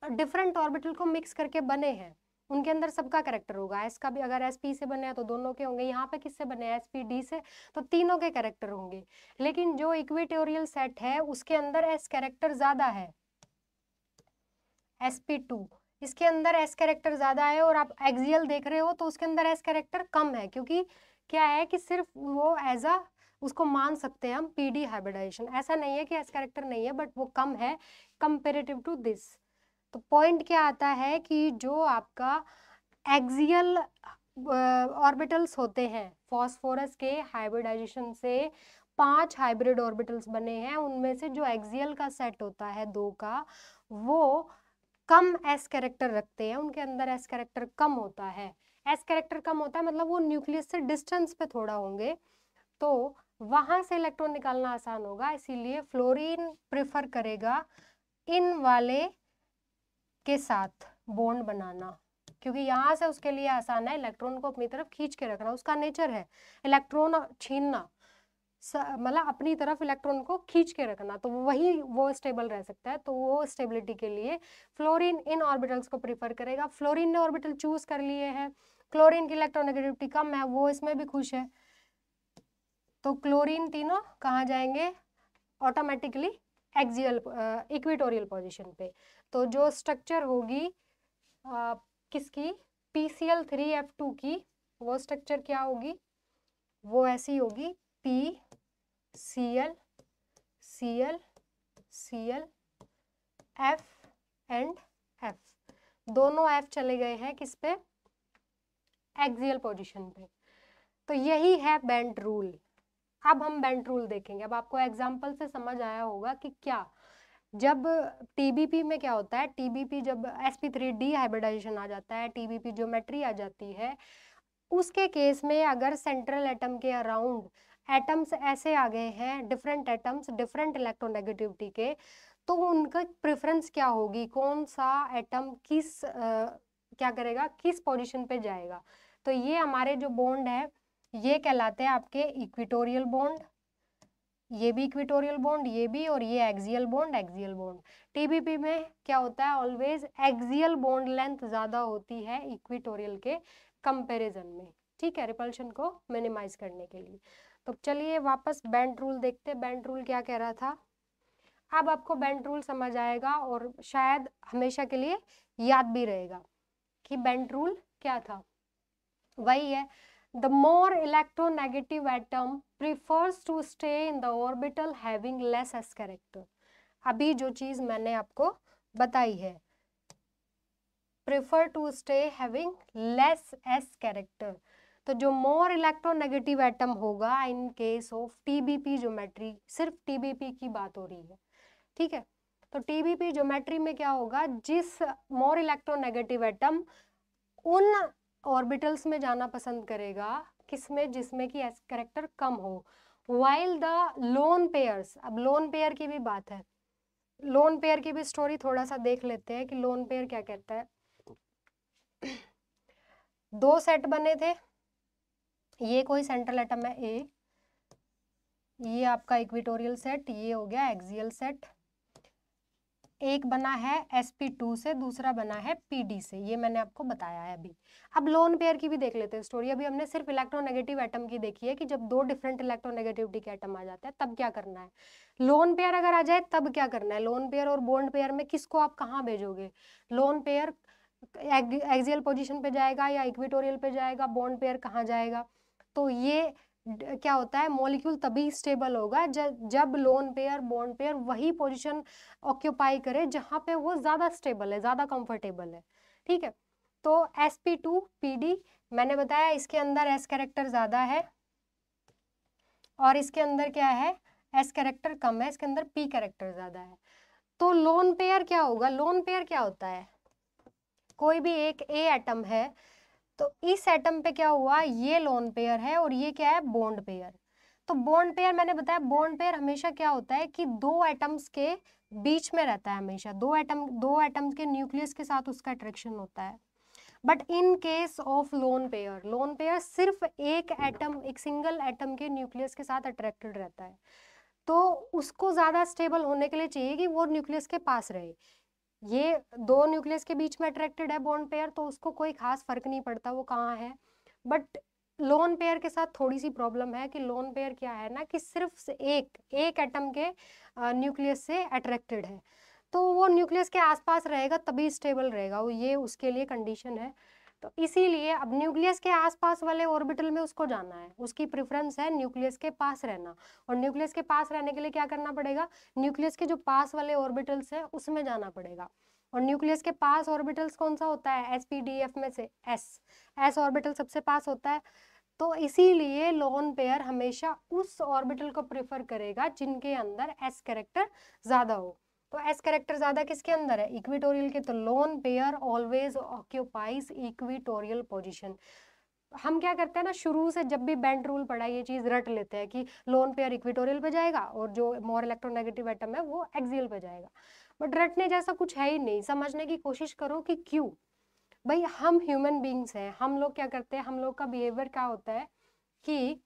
डिफरेंट ऑर्बिटल को मिक्स करके बने हैं। उनके अंदर सबका कैरेक्टर होगा, एस का भी अगर एस पी से बने हैं तो दोनों के होंगे, यहाँ पे किससे बने हैं, एस पी डी से, तो तीनों के कैरेक्टर होंगे। लेकिन जो इक्वेटोरियल सेट है उसके अंदर एस कैरेक्टर ज्यादा है, sp2, इसके अंदर एस कैरेक्टर ज्यादा है। और आप एक्सियल देख रहे हो तो उसके अंदर एस कैरेक्टर कम है, क्योंकि क्या है कि सिर्फ वो एज अ, उसको मान सकते हैं हम पीडी हाइब्रिडाइजेशन, ऐसा नहीं है कि एस कैरेक्टर नहीं है, बट वो कम है कंपेरेटिव टू दिस। तो पॉइंट क्या आता है कि जो आपका एक्सियल ऑर्बिटल्स होते हैं, फॉस्फोरस के हाइब्रिडाइजेशन से 5 हाइब्रिड ऑर्बिटल्स बने हैं, उनमें से जो एक्सियल का सेट होता है 2 का, वो कम एस कैरेक्टर रखते हैं, उनके अंदर एस कैरेक्टर कम होता है। एस कैरेक्टर कम होता है मतलब वो न्यूक्लियस से डिस्टेंस पे थोड़ा होंगे, तो वहां से इलेक्ट्रॉन निकालना आसान होगा। इसीलिए फ्लोरीन प्रेफर करेगा इन वाले के साथ बॉन्ड बनाना, क्योंकि यहाँ से उसके लिए आसान है इलेक्ट्रॉन को अपनी तरफ खींच के रखना, उसका नेचर है इलेक्ट्रॉन छीनना, मतलब अपनी तरफ इलेक्ट्रॉन को खींच के रखना, तो वही वो स्टेबल रह सकता है। तो वो स्टेबिलिटी के लिए फ्लोरीन इन ऑर्बिटल्स को प्रीफर करेगा। फ्लोरीन ने ऑर्बिटल चूज कर लिए हैं, क्लोरीन की इलेक्ट्रोनेगेटिविटी कम है, वो इसमें भी खुश है, तो क्लोरीन तीनों कहाँ जाएंगे, ऑटोमेटिकली एक्सियल इक्वेटोरियल पोजीशन पे। तो जो स्ट्रक्चर होगी किसकी, PCl3F2 की, वो स्ट्रक्चर क्या होगी, वो ऐसी होगी, PCl Cl Cl F and F, दोनों F चले गए हैं किस पे, एक्सियल पोजीशन पे। तो यही है बेंट रूल। अब हम बेंट रूल देखेंगे। अब आपको एग्जांपल से समझ आया होगा कि क्या, जब टीबीपी में क्या होता है, टीबीपी जब sp3d हाइब्रिडाइजेशन आ जाता है, टीबीपी ज्योमेट्री आ जाती है, उसके केस में अगर सेंट्रल एटम के अराउंड एटम्स ऐसे आ गए हैं, डिफरेंट एटम्स डिफरेंट इलेक्ट्रोनेगेटिविटी के, तो उनका प्रेफरेंस क्या होगी, कौन सा एटम किस क्या करेगा, किस पोजीशन पे जाएगा। तो ये हमारे जो बॉन्ड है ये कहलाते हैं आपके इक्विटोरियल बॉन्ड, ये भी इक्विटोरियल बॉन्ड, ये भी, और ये axial bond, axial bond. TBP में क्या होता है, ऑलवेज एक्सियल बॉन्ड लेंथ ज्यादा होती है इक्विटोरियल के कंपैरिजन में, ठीक है, रिपल्शन को मिनिमाइज करने के लिए। तो चलिए वापस बेंट रूल देखते हैं, बेंट रूल क्या कह रहा था। अब आपको बेंट रूल समझ आएगा और शायद हमेशा के लिए याद भी रहेगा कि बेंट रूल क्या था। वही है, the more electronegative atom prefers to stay in the orbital having less s character. अभी जो चीज मैंने आपको बताई है, prefer to stay having less s character, तो जो मोर इलेक्ट्रोनेगेटिव एटम होगा in case of TBP geometry, सिर्फ टीबीपी की बात हो रही है, ठीक है। तो टीबीपी ज्योमेट्री में क्या होगा, जिस मोर इलेक्ट्रोनेगेटिव एटम उन ऑर्बिटल्स में जाना पसंद करेगा, किसमें, जिसमें कि एस कैरेक्टर कम हो, वाइल द लोन पेयर्स। अब लोन पेयर की भी बात है, लोन पेयर की भी स्टोरी थोड़ा सा देख लेते हैं कि लोन पेयर क्या कहता है। दो सेट बने थे, ये कोई सेंट्रल एटम है ए, ये आपका इक्विटोरियल सेट, ये हो गया एक्सियल सेट, एक बना है sp2 से, दूसरा बना है pd से, ये मैंने आपको बताया है अभी। अब लोन पेयर की भी देख लेते हैं स्टोरी। अभी हमने सिर्फ इलेक्ट्रोनेगेटिव एटम की देखी है कि जब दो डिफरेंट इलेक्ट्रोनेगेटिविटी के एटम आ जाते हैं तब क्या करना है। लोन पेयर अगर आ जाए तब क्या करना है, लोन पेयर और बॉन्ड पेयर में किसको आप कहाँ भेजोगे, लोन पेयर एक्सियल पोजीशन पे जाएगा या इक्विटोरियल पे जाएगा, बॉन्ड पेयर कहाँ जाएगा। तो ये क्या होता है, मॉलिक्यूल तभी स्टेबल होगा जब लोन पेयर बॉन्ड पेयर वही पोजीशन ऑक्यूपाई करे जहां पे वो ज्यादा स्टेबल है, ज्यादा कंफर्टेबल है, ठीक है। तो sp2 pd मैंने बताया इसके अंदर s कैरेक्टर ज्यादा है और इसके अंदर क्या है, s कैरेक्टर कम है, इसके अंदर p कैरेक्टर ज्यादा है। तो लोन पेयर क्या होगा, लोन पेयर क्या होता है, कोई भी एक a एटम है, तो इस एटम पे क्या हुआ, ये लोन पेयर है और ये क्या है, बॉन्ड पेयर। तो बॉन्ड पेयर मैंने बताया, बॉन्ड पेयर हमेशा क्या होता है कि दो एटम्स के बीच में रहता है, हमेशा दो एटम्स के न्यूक्लियस के साथ उसका अट्रैक्शन होता है। But in case of lone pair सिर्फ एक एटम, एक सिंगल एटम के न्यूक्लियस के साथ अट्रैक्टेड रहता है, तो उसको ज्यादा स्टेबल होने के लिए चाहिए कि वो न्यूक्लियस के पास रहे। ये दो न्यूक्लियस के बीच में अट्रैक्टेड है बॉन्ड पेयर, तो उसको कोई खास फर्क नहीं पड़ता वो कहाँ है। बट लोन पेयर के साथ थोड़ी सी प्रॉब्लम है कि लोन पेयर क्या है ना, कि सिर्फ एक एटम के न्यूक्लियस से अट्रैक्टेड है, तो वो न्यूक्लियस के आसपास रहेगा तभी स्टेबल रहेगा, वो ये उसके लिए कंडीशन है। तो इसीलिए अब न्यूक्लियस के आसपास वाले ऑर्बिटल में उसको जाना है, उसकी प्रेफरेंस है न्यूक्लियस के पास रहना, और न्यूक्लियस के पास रहने के लिए क्या करना पड़ेगा, न्यूक्लियस के जो पास वाले ऑर्बिटल्स है उसमें जाना पड़ेगा। और न्यूक्लियस के पास ऑर्बिटल्स कौन सा होता है, sp-df में से s ऑर्बिटल सबसे पास होता है। तो इसीलिए लोन पेयर हमेशा उस ऑर्बिटल को प्रेफर करेगा जिनके अंदर s कैरेक्टर ज्यादा हो। तो s कैरेक्टर ज्यादा किसके अंदर है, इक्विटोरियल के, तो lone pair always occupies equatorial position. हम क्या करते हैं ना, शुरू से जब भी बेंट रूल पढ़ा ये चीज रट लेते हैं कि लोन पेयर इक्विटोरियल पे जाएगा और जो मोर इलेक्ट्रोनेगेटिव एटम है वो एक्सियल पे जाएगा। बट रटने जैसा कुछ है ही नहीं, समझने की कोशिश करो कि क्यों। भाई हम ह्यूमन बींग्स हैं, हम लोग क्या करते हैं, हम लोग का बिहेवियर क्या होता है कि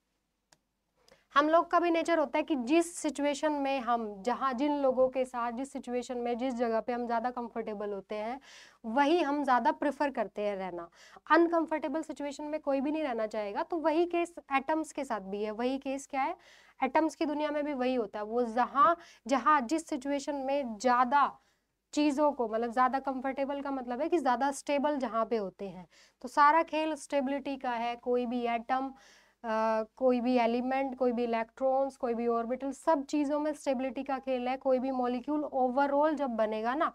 हम लोग का भी नेचर होता है कि जिस सिचुएशन में हम, जहाँ जिन लोगों के साथ, जिस सिचुएशन में, जिस जगह पे हम ज़्यादा कंफर्टेबल होते हैं वही हम ज़्यादा प्रेफर करते हैं रहना। अनकंफर्टेबल सिचुएशन में कोई भी नहीं रहना चाहेगा। तो वही केस एटम्स के साथ भी है, वही केस क्या है, एटम्स की दुनिया में भी वही होता है। वो जहाँ जिस सिचुएशन में ज़्यादा चीज़ों को, मतलब ज़्यादा कंफर्टेबल का मतलब है कि ज़्यादा स्टेबल जहाँ पे होते हैं, तो सारा खेल स्टेबिलिटी का है। कोई भी एटम, कोई भी एलिमेंट, कोई भी इलेक्ट्रॉन्स, कोई भी ऑर्बिटल, सब चीज़ों में स्टेबिलिटी का खेल है। कोई भी मॉलिक्यूल ओवरऑल जब बनेगा ना,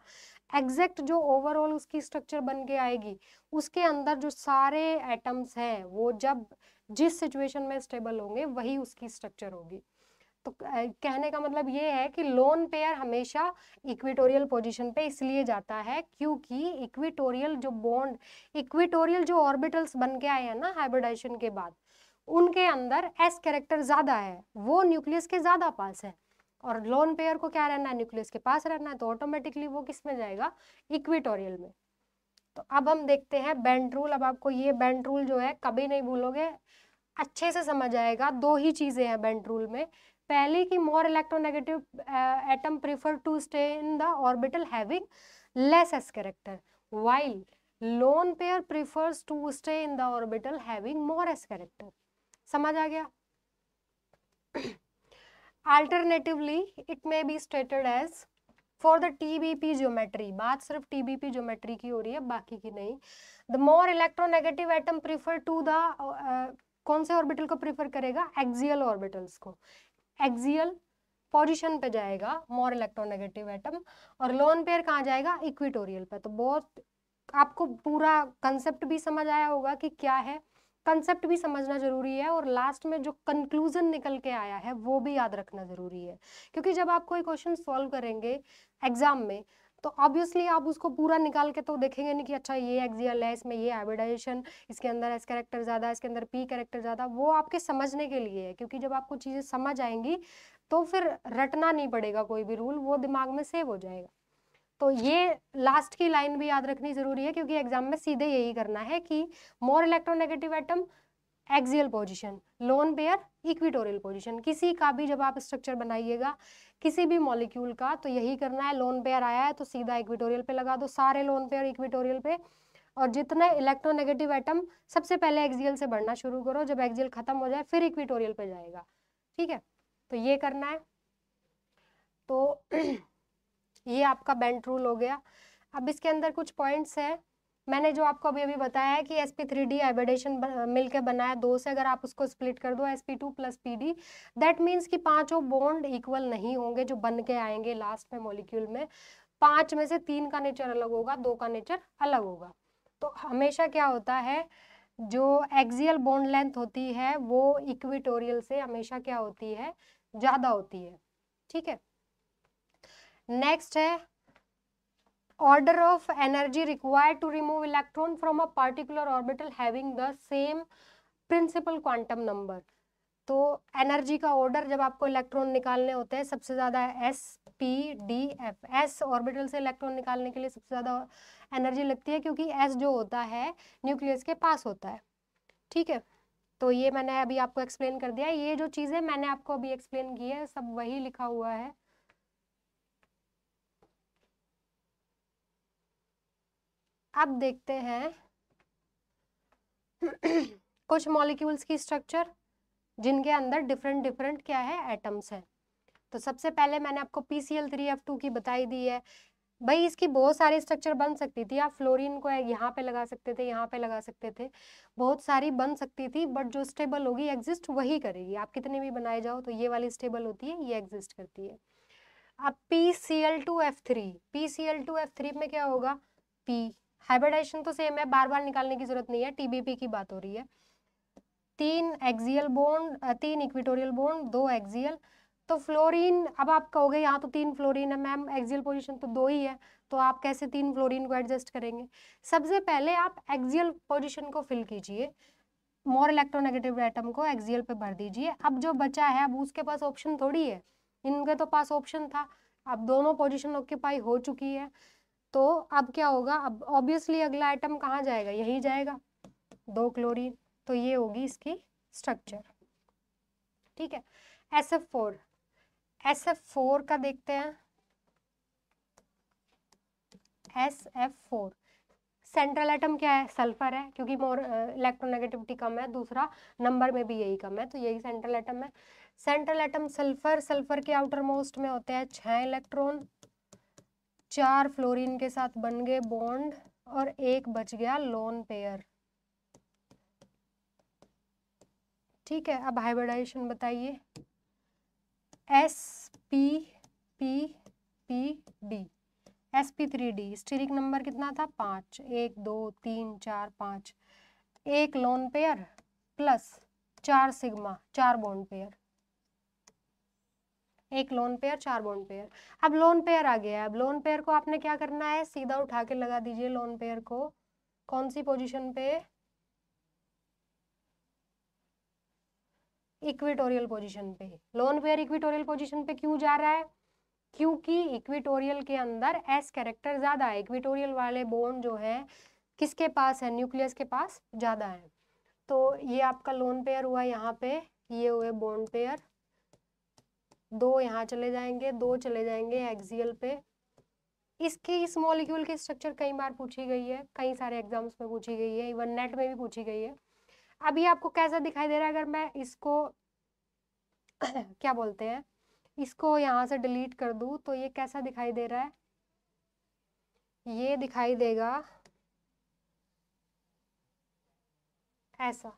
एग्जैक्ट जो ओवरऑल उसकी स्ट्रक्चर बन के आएगी, उसके अंदर जो सारे एटम्स हैं वो जब जिस सिचुएशन में स्टेबल होंगे वही उसकी स्ट्रक्चर होगी। तो कहने का मतलब ये है कि लोन पेयर हमेशा इक्विटोरियल पोजीशन पे इसलिए जाता है क्योंकि इक्विटोरियल जो ऑर्बिटल्स बन के आए हैं ना हाइब्रिडाइजेशन के बाद, उनके अंदर एस कैरेक्टर ज्यादा है, वो न्यूक्लियस के ज्यादा पास है, और लोन पेयर को क्या रहना है, न्यूक्लियस के पास रहना है, तो ऑटोमेटिकली वो किस में जाएगा, इक्विटोरियल में। तो अब हम देखते हैं बेंट रूल। अब आपको ये बेंट रूल जो है कभी नहीं भूलोगे, अच्छे से समझ आएगा। दो ही चीजें हैं बेंट रूल में। पहली कि more electronegative atom prefer to stay in the orbital having less s character, while lone pair prefers to stay in the orbital having more s character। समझ आ गया? Alternatively, it may be stated as for the TBP geometry, बात सिर्फ TBP geometry की हो रही है, बाकी की नहीं। The more electronegative atom prefer to the कौन से ऑर्बिटल को प्रीफर करेगा, एक्सियल ऑर्बिटल्स को, एक्सियल पोजीशन पे जाएगा मोर इलेक्ट्रोनेगेटिव एटम, और लोन पेयर कहाँ जाएगा, इक्विटोरियल पे। तो बहुत आपको पूरा कंसेप्ट भी समझ आया होगा कि क्या है, कंसेप्ट भी समझना जरूरी है, और लास्ट में जो कंक्लूजन निकल के आया है वो भी याद रखना जरूरी है, क्योंकि जब आप कोई क्वेश्चन सॉल्व करेंगे एग्जाम में तो ऑब्वियसली आप उसको पूरा निकाल के तो देखेंगे नहीं कि अच्छा ये एक्सियल है, इसमें ये हाइब्रिडाइजेशन, इसके अंदर एस कैरेक्टर ज्यादा है, इसके अंदर पी कैरेक्टर ज्यादा। वो आपके समझने के लिए है, क्योंकि जब आपको चीजें समझ आएंगी तो फिर रटना नहीं पड़ेगा कोई भी रूल, वो दिमाग में सेव हो जाएगा। तो ये लास्ट की लाइन भी याद रखनी जरूरी है, क्योंकि एग्जाम में सीधे यही करना है कि more electronegative atom axial position, lone pair equatorial position. किसी का भी जब आप स्ट्रक्चर बनाइएगा किसी भी मॉलिक्यूल का, तो यही करना है, लोन पेयर आया है तो सीधा इक्विटोरियल पे लगा दो, सारे लोन पेयर इक्विटोरियल पे, और जितने इलेक्ट्रोनेगेटिव एटम सबसे पहले एक्सियल से बढ़ना शुरू करो, जब एक्सियल खत्म हो जाए फिर इक्विटोरियल पे जाएगा। ठीक है, तो ये करना है। तो ये आपका बेंट रूल हो गया। अब इसके अंदर कुछ पॉइंट्स है, मैंने जो आपको अभी अभी बताया है कि sp3d हाइब्रिडेशन मिलके बना है दो से, अगर आप उसको स्प्लिट कर दो sp2 plus pd, that means कि पांचों बॉन्ड इक्वल नहीं होंगे जो बन के आएंगे लास्ट में मॉलिक्यूल में। 5 में से 3 का नेचर अलग होगा, 2 का नेचर अलग होगा। तो हमेशा क्या होता है, जो एक्सियल बॉन्ड लेंथ होती है वो इक्विटोरियल से हमेशा क्या होती है, ज्यादा होती है। ठीक है, नेक्स्ट है order of energy required to remove electron from a particular orbital having the same principal quantum number। तो एनर्जी का ऑर्डर जब आपको इलेक्ट्रॉन निकालने होते हैं, सबसे ज्यादा है S P D F. S orbital से इलेक्ट्रॉन निकालने के लिए सबसे ज्यादा एनर्जी लगती है, क्योंकि एस जो होता है न्यूक्लियस के पास होता है। ठीक है, तो ये मैंने अभी आपको एक्सप्लेन कर दिया। ये जो चीजें मैंने आपको अभी एक्सप्लेन की है सब वही लिखा हुआ है। अब देखते हैं कुछ मॉलिक्यूल्स की स्ट्रक्चर जिनके अंदर डिफरेंट डिफरेंट क्या है, एटम्स हैं। तो सबसे पहले मैंने आपको PCl3F2 की बताई दी है। भाई इसकी बहुत सारी स्ट्रक्चर बन सकती थी, आप फ्लोरीन को यहाँ पे लगा सकते थे, यहाँ पे लगा सकते थे, बहुत सारी बन सकती थी, बट जो स्टेबल होगी एग्जिस्ट वही करेगी। आप कितने भी बनाए जाओ तो ये वाली स्टेबल होती है, ये एग्जिस्ट करती है। अब PCl2F3 में क्या होगा, P हाइब्रिडाइजेशन तो सेम है, बार बार निकालने की जरूरत नहीं है, TBP की बात हो रही है। 3 axial bond, 3 equatorial bond, 2 axial. तो फ्लोरीन, अब आप कहोगे यहाँ तो 3 फ्लोरीन है मैम, एक्सियल पोजीशन तो 2 ही है, तो आप कैसे 3 फ्लोरीन को एडजस्ट करेंगे। सबसे पहले आप एक्सियल पोजीशन को फिल कीजिए, मोर इलेक्ट्रोनेगेटिव एटम को एक्सियल पे भर दीजिए। अब जो बचा है अब उसके पास ऑप्शन थोड़ी है, इनके तो पास ऑप्शन था, अब दोनों पोजीशन ऑक्यूपाई हो चुकी है। तो अब क्या होगा, अब ऑब्वियसली अगला आइटम कहाँ जाएगा, यही जाएगा, 2 क्लोरीन। तो ये होगी इसकी स्ट्रक्चर। ठीक है, SF4 का देखते हैं। SF4 सेंट्रल एटम क्या है, सल्फर है, क्योंकि मोर इलेक्ट्रोनेगेटिविटी कम है, दूसरा नंबर में भी यही कम है, तो यही सेंट्रल एटम है। सेंट्रल एटम सल्फर, सल्फर के आउटर मोस्ट में होते हैं 6 इलेक्ट्रॉन, 4 फ्लोरीन के साथ बन गए बॉन्ड, और एक बच गया लोन पेयर। ठीक है, अब हाइब्रिडाइजेशन बताइए। sp3d, sp3d स्टीरिक नंबर कितना था, 5, 1 2 3 4 5, एक lone pair plus 4 sigma, 4 bond pair. एक लोन पेयर, 4 बॉन्ड पेयर। अब लोन पेयर आ गया है, अब लोन पेयर को आपने क्या करना है, सीधा उठा के लगा दीजिए लोन पेयर को कौन सी पोजीशन पे, इक्वेटोरियल पोजीशन पे। लोन पेयर इक्वेटोरियल पोजीशन पे क्यों जा रहा है, क्योंकि इक्वेटोरियल के अंदर एस कैरेक्टर ज्यादा है, इक्वेटोरियल वाले बॉन्ड जो है किसके पास है, न्यूक्लियस के पास ज्यादा है। तो ये आपका लोन पेयर हुआ यहाँ पे, ये हुए बॉन्ड पेयर, 2 यहाँ चले जाएंगे, 2 चले जाएंगे एक्सियल पे। इसकी इस मॉलिक्यूल की स्ट्रक्चर कई बार पूछी गई है, कई सारे एग्जाम्स में पूछी गई है, इवन नेट में भी पूछी गई है। अभी आपको कैसा दिखाई दे रहा है, अगर मैं इसको क्या बोलते हैं, इसको यहाँ से डिलीट कर दूं तो ये कैसा दिखाई दे रहा है, ये दिखाई देगा ऐसा,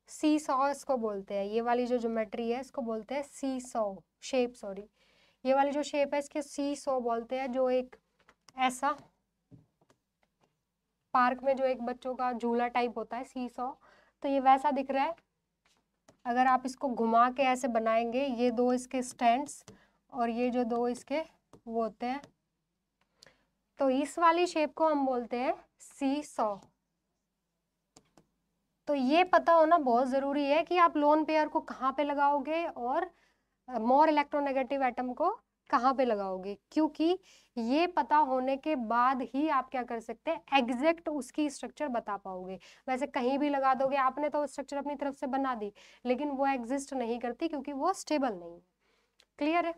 सी सॉ इसको बोलते हैं, ये वाली जो ज्योमेट्री है इसको बोलते हैं सी सॉ शेप, सॉरी ये वाली जो शेप है इसके सी सॉ बोलते हैं, जो एक ऐसा पार्क में जो एक बच्चों का झूला टाइप होता है सी सॉ, तो ये वैसा दिख रहा है। अगर आप इसको घुमा के ऐसे बनाएंगे, ये 2 इसके स्टैंड्स और ये जो 2 इसके वो होते हैं, तो इस वाली शेप को हम बोलते हैं सी सॉ। तो ये पता होना बहुत ज़रूरी है कि आप लोन पेयर को कहाँ पे लगाओगे और मोर इलेक्ट्रोनेगेटिव एटम को कहाँ पे लगाओगे, क्योंकि ये पता होने के बाद ही आप क्या कर सकते हैं, एग्जैक्ट उसकी स्ट्रक्चर बता पाओगे। वैसे कहीं भी लगा दोगे, आपने तो स्ट्रक्चर अपनी तरफ से बना दी, लेकिन वो एग्जिस्ट नहीं करती क्योंकि वो स्टेबल नहीं है। क्लियर है?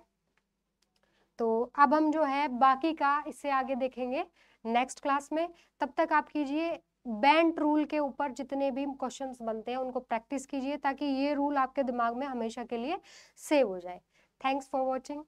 तो अब हम जो है बाकी का इससे आगे देखेंगे नेक्स्ट क्लास में। तब तक आप कीजिए बेंट रूल के ऊपर जितने भी क्वेश्चंस बनते हैं उनको प्रैक्टिस कीजिए, ताकि ये रूल आपके दिमाग में हमेशा के लिए सेव हो जाए। Thanks for watching.